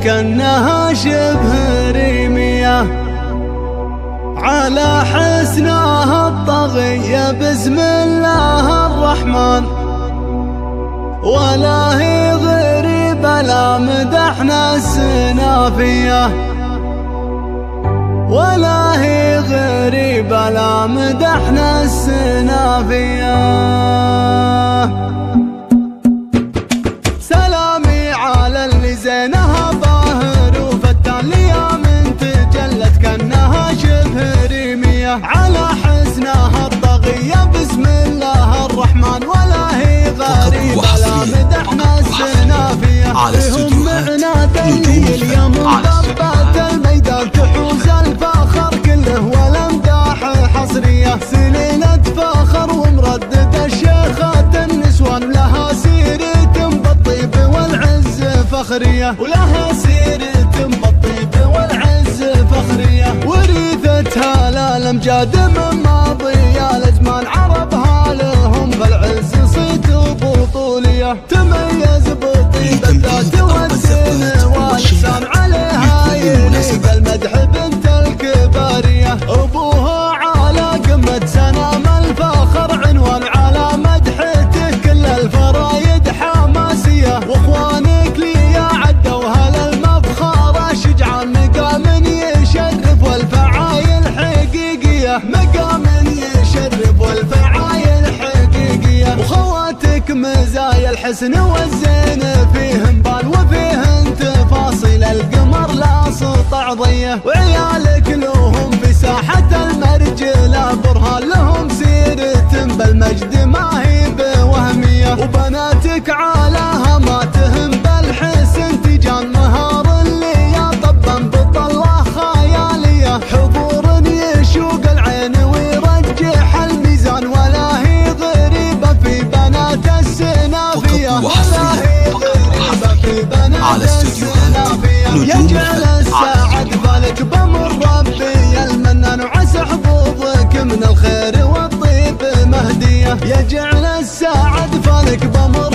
كأنها شبه ريمية على حسنها الطغية بسم الله الرحمن. ولا هي غريبة لا مدحنا السنافية، ولا هي غريبة لا مدحنا السنافية. سلامي على اللي زينها ظاهر وفتان ليام تجلت كأنها شبه ريمية على حسنها الطغية بسم الله الرحمن. ولا هي غريبة لا مدحنا السنافية، لهم معنا دليل اليوم ضبط الميدان تحوز الفخر كله والامداح حصرية. سنينة فخر ومردد الشيخات النسوان لها سيرة بالطيب والعز فخرية، ولها سيرة بالطيب والعز فخرية. ورثتها الامجاد من ماضي الازمان عربها لهم بالعز صيت وبطولية. تميز بطيب الذات والسن واللسان عليها يليق المدح بنت الكبارية. ابوها على قمة سنام الفخر عنوان على مدحته كل الفرايد حماسية. واخوانك لي عدوها للمفخرة شجعان مقام يشرف والفعايل حقيقية، مقام يشرف والفعايل حقيقية. وخواتك مزايا الحسن والزين فيهن بال وفيهن تفاصيل القمر لا سطع ضيه. وعيالك لهم في ساحة المرجلة برهان لهم سيرة بالمجد ما هي بوهمية. وبناتك عالاها ما تهم بالحسن تجان مهار اللي طبا بطلة خيالية. حضور يشوق العين ويرجح الميزان، ولا هي غريبة في بنات السنافية، ولا هي غريبة في بنات السنافية. يجعل الساعد بالك بأمر ربي المنان، وعسى حظوظك من الخير والطيب مهدية. يجعل الساعد فالك بأمر